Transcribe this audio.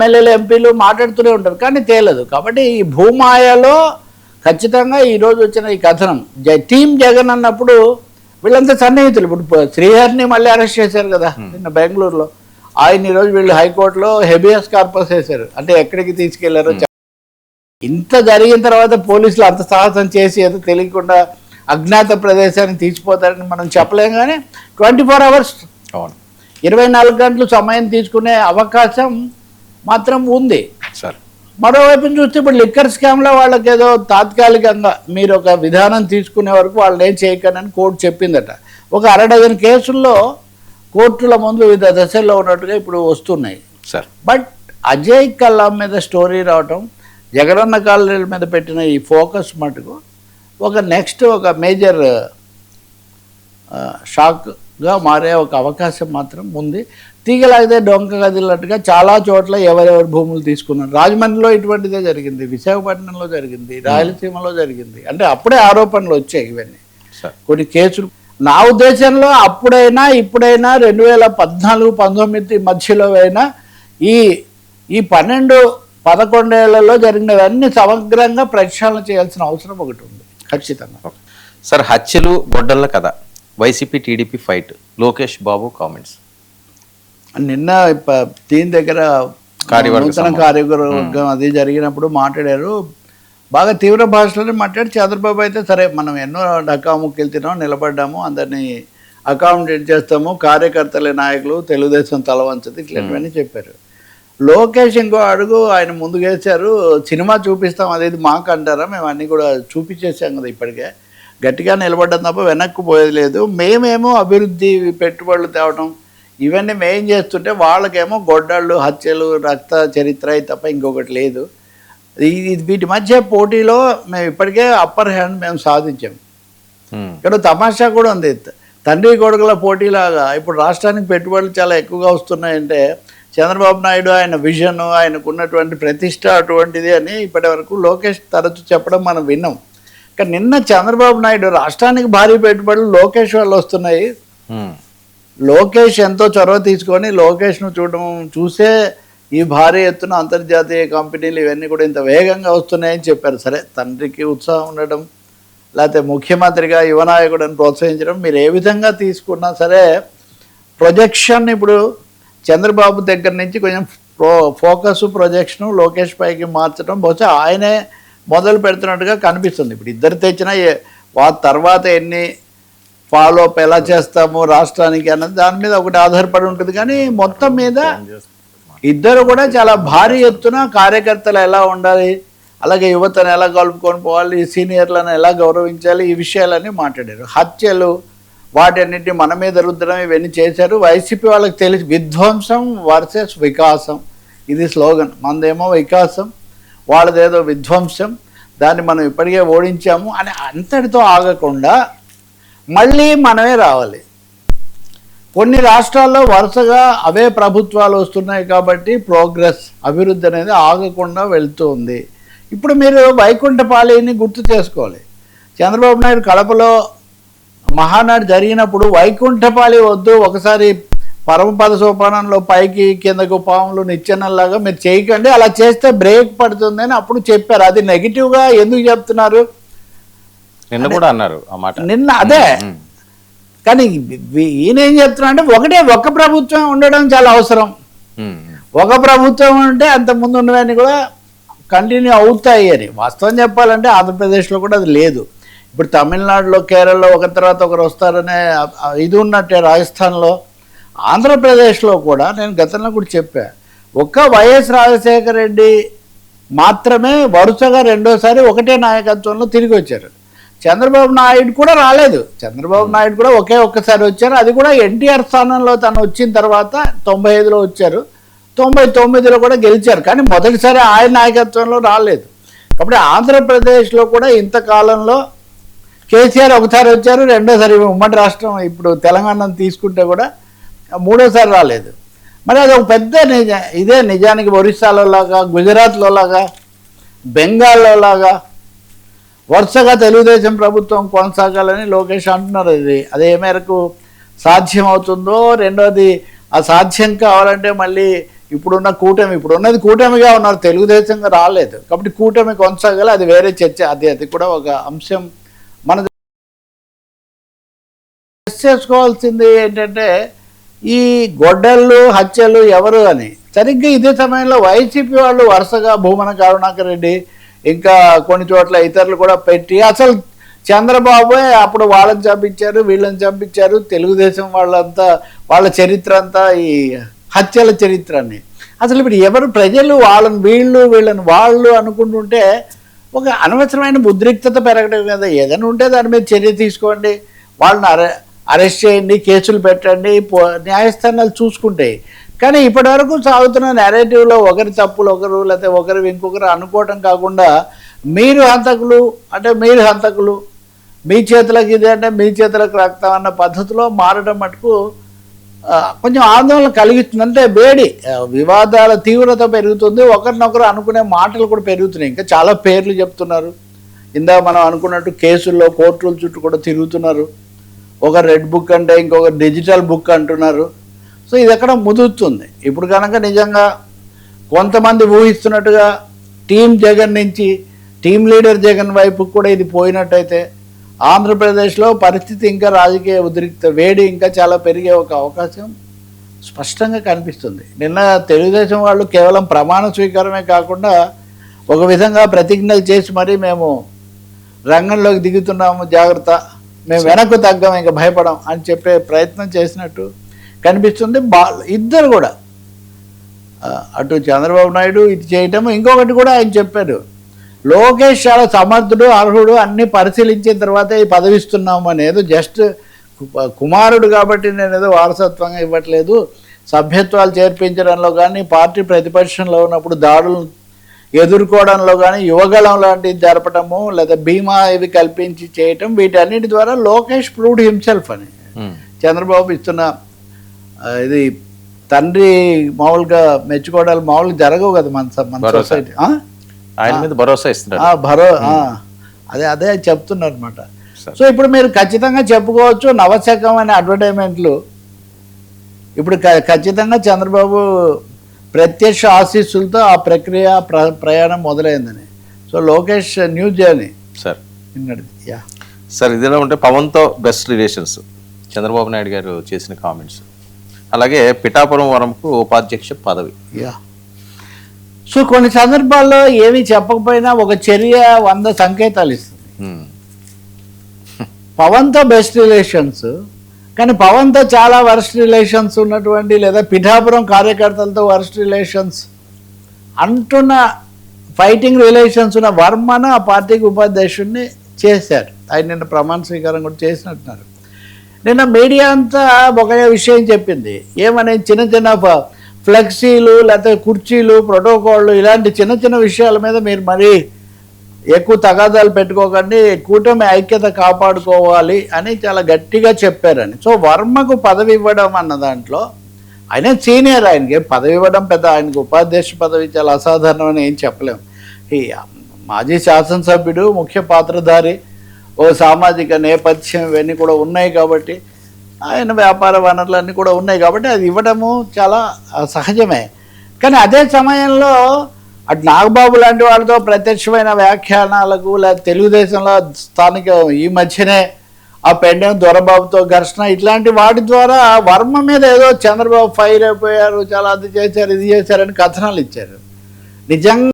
ఎమ్మెల్యేలు ఎంపీలు మాట్లాడుతూనే ఉంటారు కానీ తేలదు. కాబట్టి ఈ భూమాయలో ఖచ్చితంగా ఈరోజు వచ్చిన ఈ కథనం టీం జగన్ అన్నప్పుడు వీళ్ళంతా సన్నిహితులు. ఇప్పుడు శ్రీహరిని మళ్ళీ అరెస్ట్ చేశారు కదా నిన్న బెంగళూరులో. ఆయన ఈరోజు వీళ్ళు హైకోర్టులో హెబియస్ కార్పస్ వేశారు. అంటే ఎక్కడికి తీసుకెళ్లారో. ఇంత జరిగిన తర్వాత పోలీసులు అంత సాహసం చేసి ఏదో తెలియకుండా అజ్ఞాత ప్రదేశానికి తీసిపోతారని మనం చెప్పలేం. కానీ 24 hours 24 గంటలు సమయం తీసుకునే అవకాశం మాత్రం ఉంది. మరోవైపు చూస్తే ఇప్పుడు లిక్కర్ స్కామ్లో వాళ్ళకి ఏదో తాత్కాలికంగా మీరు ఒక విధానం తీసుకునే వరకు వాళ్ళని ఏం చేయకనని కోర్టు చెప్పిందట. ఒక 6 కేసుల్లో కోర్టుల ముందు వివిధ దశల్లో ఉన్నట్టుగా ఇప్పుడు వస్తున్నాయి. బట్ అజయ్ కల్లాం మీద స్టోరీ రావటం, జగనన్న కాలనీల మీద పెట్టిన ఈ ఫోకస్ మటుకు ఒక నెక్స్ట్ ఒక మేజర్ షాక్గా మారే ఒక అవకాశం మాత్రం ఉంది. తీగలాగితే డొంక కదిలినట్టుగా చాలా చోట్ల ఎవరెవరు భూములు తీసుకున్నారు. రాజమండ్రిలో ఇటువంటిదే జరిగింది, విశాఖపట్నంలో జరిగింది, రాయలసీమలో జరిగింది. అంటే అప్పుడే ఆరోపణలు వచ్చాయి ఇవన్నీ కొన్ని కేసులు. నా ఉద్దేశంలో అప్పుడైనా ఇప్పుడైనా 2014-19 మధ్యలో అయినా ఈ 12-11 ఏళ్లలో జరిగినవన్నీ సమగ్రంగా ప్రక్షాళన చేయాల్సిన అవసరం ఒకటి ఉంది ఖచ్చితంగా. సార్, హత్యలు గొడ్డళ్ళ కథ, YCP TDP fight, Lokesh Babu comments. నిన్న దీని దగ్గర నూతన కార్యవర్గం అది జరిగినప్పుడు మాట్లాడారు. బాగా తీవ్ర భాషలోనే మాట్లాడి చంద్రబాబు అయితే సరే మనం ఎన్నో డకాముక్కలు తిన్నాం, నిలబడ్డాము, అందరినీ అకామిడేట్ చేస్తాము, కార్యకర్తలే నాయకులు, తెలుగుదేశం తలవంచదు, ఇట్లాంటివన్నీ చెప్పారు. లోకేష్ ఇంకో అడుగు ఆయన ముందుకేశారు. సినిమా చూపిస్తాం అదేది మాకు అంటారా, మేము అన్నీ కూడా చూపించేసాం కదా ఇప్పటికే, గట్టిగా నిలబడ్డం తప్ప వెనక్కు పోయేది లేదు. మేమేమో అభివృద్ధి పెట్టుబడులు తేవడం ఇవన్నీ మేం చేస్తుంటే వాళ్ళకేమో గొడ్డళ్ళు, హత్యలు, రక్త చరిత్ర తప్ప ఇంకొకటి లేదు. వీటి మధ్య పోటీలో మేము ఇప్పటికే అప్పర్ హ్యాండ్ మేము సాధించాం. ఇక్కడ తమాషా కూడా ఉంది. తండ్రి కొడుకుల పోటీలాగా ఇప్పుడు రాష్ట్రానికి పెట్టుబడులు చాలా ఎక్కువగా వస్తున్నాయంటే చంద్రబాబు నాయుడు ఆయన విజన్, ఆయనకున్నటువంటి ప్రతిష్ట అటువంటిది అని ఇప్పటి వరకు లోకేష్ తరచు చెప్పడం మనం విన్నాం. కానీ నిన్న చంద్రబాబు నాయుడు రాష్ట్రానికి భారీ పెట్టుబడులు లోకేష్ వాళ్ళు వస్తున్నాయి, లోకేష్ ఎంతో చొరవ తీసుకొని లోకేష్ను చూసే ఈ భారీ ఎత్తున అంతర్జాతీయ కంపెనీలు ఇవన్నీ కూడా ఇంత వేగంగా వస్తున్నాయని చెప్పారు. సరే, తండ్రికి ఉత్సాహం ఉండడం, లేకపోతే ముఖ్యమంత్రిగా యువనాయకుడిని ప్రోత్సహించడం, మీరు ఏ విధంగా తీసుకున్నా సరే ప్రొజెక్షన్ ఇప్పుడు చంద్రబాబు దగ్గర నుంచి కొంచెం ఫోకస్ ప్రొజెక్షన్ లోకేష్ పైకి మార్చడం బహుశా ఆయనే మొదలు పెడుతున్నట్టుగా కనిపిస్తుంది. ఇప్పుడు ఇద్దరు తెచ్చినా తర్వాత ఎన్ని ఫాలోఅప్ ఎలా చేస్తాము రాష్ట్రానికి అన్నది దాని మీద ఒకటి ఆధారపడి ఉంటుంది. కానీ మొత్తం మీద ఇద్దరు కూడా చాలా భారీ ఎత్తున కార్యకర్తలు ఎలా ఉండాలి, అలాగే యువతను ఎలా కలుపుకొని పోవాలి, సీనియర్లను ఎలా గౌరవించాలి, ఈ విషయాలన్నీ మాట్లాడారు. హత్యలు వాటన్నిటిని మన మీద రుద్దడం ఇవన్నీ చేశారు. వైసీపీ వాళ్ళకి తెలిసి విధ్వంసం వర్సెస్ వికాసం ఇది స్లోగన్. మనదేమో వికాసం, వాళ్ళదేదో విధ్వంసం, దాన్ని మనం ఇప్పటికే ఓడించాము అని అంతటితో ఆగకుండా మళ్ళీ మనమే రావాలి. కొన్ని రాష్ట్రాల్లో వరుసగా అవే ప్రభుత్వాలు వస్తున్నాయి కాబట్టి ప్రోగ్రెస్, అభివృద్ధి అనేది ఆగకుండా వెళ్తూ ఉంది. ఇప్పుడు మీరు వైకుంఠపాళిని గుర్తు చేసుకోవాలి. చంద్రబాబు నాయుడు కడపలో మహానాడు జరిగినప్పుడు వైకుంఠపాళి వద్దు, ఒకసారి పరమపద సోపానంలో పైకి కిందకు పాములు నిచ్చెనలాగా మీరు చేయకండి, అలా చేస్తే బ్రేక్ పడుతుంది అని అప్పుడు చెప్పారు. అది నెగిటివ్గా ఎందుకు చెప్తున్నారు? నిన్న కూడా అన్నారు ఆ మాట. నిన్న అదే. కానీ ఈయన ఏం చెప్తున్నా అంటే ఒక ప్రభుత్వం ఉండడం చాలా అవసరం. ఒక ప్రభుత్వం ఉంటే అంతకుముందు ఉన్నవన్నీ కూడా కంటిన్యూ అవుతాయి అని. వాస్తవం చెప్పాలంటే ఆంధ్రప్రదేశ్లో కూడా అది లేదు. ఇప్పుడు తమిళనాడులో, కేరళలో ఒకరి తర్వాత ఒకరు వస్తారనే ఇది ఉన్నట్టే రాజస్థాన్లో, ఆంధ్రప్రదేశ్లో కూడా నేను గతంలో కూడా చెప్పా, ఒక్క వైఎస్ రాజశేఖర రెడ్డి మాత్రమే వరుసగా రెండోసారి ఒకటే నాయకత్వంలో తిరిగి వచ్చారు. చంద్రబాబు నాయుడు కూడా రాలేదు. చంద్రబాబు నాయుడు కూడా ఒక్కసారి వచ్చారు, అది కూడా ఎన్టీఆర్ స్థానంలో తను వచ్చిన తర్వాత 95లో వచ్చారు, 99లో కూడా గెలిచారు. కానీ మొదటిసారి ఆయన నాయకత్వంలో రాలేదు. కాబట్టి ఆంధ్రప్రదేశ్లో కూడా ఇంతకాలంలో కేసీఆర్ ఒకసారి వచ్చారు, రెండోసారి ఉమ్మడి రాష్ట్రం ఇప్పుడు తెలంగాణను తీసుకుంటే కూడా మూడోసారి రాలేదు. మరి అది ఒక పెద్ద ఇదే నిజానికి ఒరిస్సాలో లాగా, గుజరాత్లో లాగా, బెంగాల్లో లాగా వరుసగా తెలుగుదేశం ప్రభుత్వం కొనసాగాలని లోకేష్ అంటున్నారు. అది ఏ మేరకు సాధ్యం అవుతుందో, రెండోది ఆ సాధ్యం కావాలంటే మళ్ళీ ఇప్పుడున్న కూటమి, ఇప్పుడు ఉన్నది కూటమిగా ఉన్నారు, తెలుగుదేశంగా రాలేదు కాబట్టి కూటమి కొనసాగాలి, అది వేరే చర్చ. అది కూడా ఒక అంశం. మన చేసుకోవాల్సింది ఏంటంటే ఈ గొడ్డళ్ళు హత్యలు ఎవరు అని. సరిగ్గా ఇదే సమయంలో వైసీపీ వాళ్ళు వరుసగా భూమన కరుణాకర్ రెడ్డి ఇంకా కొన్ని చోట్ల ఇతరులు కూడా పెట్టి అసలు చంద్రబాబు అప్పుడు వాళ్ళని చంపించారు, వీళ్ళని చంపించారు, తెలుగుదేశం వాళ్ళంతా వాళ్ళ చరిత్ర అంతా ఈ హత్యల చరిత్రని. అసలు ఇప్పుడు ఎవరు ప్రజలు వాళ్ళని వీళ్ళని వాళ్ళు అనుకుంటుంటే ఒక అనవసరమైన ఉద్రిక్తత పెరగడం కదా. ఏదైనా ఉంటే దాని మీద చర్య తీసుకోండి, వాళ్ళని అరెస్ట్ చేయండి, కేసులు పెట్టండి, న్యాయస్థానాలు చూసుకుంటాయి. కానీ ఇప్పటివరకు సాగుతున్న నెరేటివ్లో ఒకరి తప్పులు ఒకరు లేకపోతే ఒకరు ఇంకొకరు అనుకోవటం కాకుండా మీరు హంతకులు అంటే మీరు హంతకులు, మీ చేతులకు ఇది అంటే మీ చేతులకు రక్తం అన్న పద్ధతిలో మారడం మటుకు కొంచెం ఆందోళన కలిగిస్తుంది. అంటే వేడి వివాదాల తీవ్రత పెరుగుతుంది, ఒకరినొకరు అనుకునే మాటలు కూడా పెరుగుతున్నాయి. ఇంకా చాలా పేర్లు చెప్తున్నారు. ఇందాక మనం అనుకున్నట్టు కేసుల్లో కోర్టుల చుట్టూ కూడా తిరుగుతున్నారు. ఒక రెడ్ బుక్ అంటే ఇంకొక డిజిటల్ బుక్ అంటున్నారు. సో ఇది ఎక్కడ ముదురుతుంది. ఇప్పుడు కనుక నిజంగా కొంతమంది ఊహిస్తున్నట్టుగా టీం జగన్ నుంచి టీం లీడర్ జగన్ వైపు కూడా ఇది పోయినట్టయితే ఆంధ్రప్రదేశ్లో పరిస్థితి ఇంకా రాజకీయ ఉద్రిక్త వేడి ఇంకా చాలా పెరిగే ఒక అవకాశం స్పష్టంగా కనిపిస్తుంది. నిన్న తెలుగుదేశం వాళ్ళు కేవలం ప్రమాణ స్వీకారమే కాకుండా ఒక విధంగా ప్రతిజ్ఞలు చేసి మరీ మేము రంగంలోకి దిగుతున్నాము, జాగ్రత్త, మేము వెనక్కు తగ్గాం, ఇంకా భయపడం అని చెప్పే ప్రయత్నం చేసినట్టు కనిపిస్తుంది. ఇద్దరు కూడా అటు చంద్రబాబు నాయుడు ఇది చేయటము, ఇంకొకటి కూడా ఆయన చెప్పారు, లోకేష్ చాలా సమర్థుడు, అర్హుడు, అన్ని పరిశీలించిన తర్వాత ఈ పదవిస్తున్నాము అనేదో జస్ట్ కుమారుడు కాబట్టి నేను ఏదో వారసత్వంగా ఇవ్వట్లేదు, సభ్యత్వాలు చేర్పించడంలో కానీ పార్టీ ప్రతిపక్షంలో ఉన్నప్పుడు దాడులు ఎదుర్కోవడంలో కానీ యువగళం లాంటివి జరపటము లేదా బీమా ఇవి కల్పించి చేయటం, వీటన్నిటి ద్వారా లోకేష్ ప్రూవ్డ్ హిమ్సెల్ఫ్ అని. చంద్రబాబు ఇస్తున్న ఇది తండ్రి మామూలుగా మెచ్చుకోవడాలు మామూలుగా జరగవు కదా మన సొసైటీ. ఆయన మీద భరోసా ఇస్తున్నారు, అదే చెప్తున్నారు అనమాట. సో ఇప్పుడు మీరు ఖచ్చితంగా చెప్పుకోవచ్చు, నవశకం అనే అడ్వర్టైజ్మెంట్లు ఇప్పుడు ఖచ్చితంగా చంద్రబాబు ప్రత్యక్ష ఆశీస్సులతో ఆ ప్రక్రియ ప్రయాణం మొదలైందని. So Lokesh new journey sir నిన్నటిది. సార్ ఇదిలా ఉంటే పవన్తో బెస్ట్ రిలేషన్స్ చంద్రబాబు నాయుడు గారు చేసిన కామెంట్స్, అలాగే పిఠాపురం వరంకు ఉపాధ్యక్ష పదవి. సో కొన్ని సందర్భాల్లో ఏమీ చెప్పకపోయినా ఒక చర్య 100 సంకేతాలు ఇస్తుంది. పవన్తో బెస్ట్ రిలేషన్స్, కానీ పవన్తో చాలా వర్స్ట్ రిలేషన్స్ ఉన్నటువంటి లేదా పిఠాపురం కార్యకర్తలతో వర్స్ట్ రిలేషన్స్ అంటున్న ఫైటింగ్ రిలేషన్స్ ఉన్న వర్మను ఆ పార్టీకి ఉపాధ్యక్షుడిని చేశారు. ఆయన నిన్న ప్రమాణ స్వీకారం కూడా చేసినట్టున్నారు. నిన్న మీడియా అంతా ఒక విషయం చెప్పింది, ఏమని చిన్న చిన్న ఫ్లెక్సీలు లేకపోతే కుర్చీలు ప్రోటోకాళ్ళు ఇలాంటి చిన్న చిన్న విషయాల మీద మీరు మరీ ఎక్కువ తగాదాలు పెట్టుకోకండి, కూటమి ఐక్యత కాపాడుకోవాలి అని చాలా గట్టిగా చెప్పారని. సో వర్మకు పదవి ఇవ్వడం అన్న దాంట్లో ఆయన సీనియర్, ఆయనకి పదవి ఇవ్వడం పెద్ద, ఆయనకు ఉపాధ్యక్ష పదవి చాలా అసాధారణమని ఏం చెప్పలేం. ఈ మాజీ శాసనసభ్యుడు, ముఖ్య పాత్రధారి, ఓ సామాజిక నేపథ్యం ఇవన్నీ కూడా ఉన్నాయి కాబట్టి, ఆయన వ్యాపార వనరులన్నీ కూడా ఉన్నాయి కాబట్టి అది ఇవ్వడము చాలా సహజమే. కానీ అదే సమయంలో అటు నాగబాబు లాంటి వాళ్ళతో ప్రత్యక్షమైన వ్యాఖ్యానాలకు లేదా తెలుగుదేశంలో స్థానిక ఈ మధ్యనే ఆ పెండెం దొరబాబుతో ఘర్షణ ఇట్లాంటి వాటి ద్వారా వర్మ మీద ఏదో చంద్రబాబు ఫైర్ అయిపోయారు, చాలా అది చేశారు ఇది చేశారని కథనాలు ఇచ్చారు. నిజంగా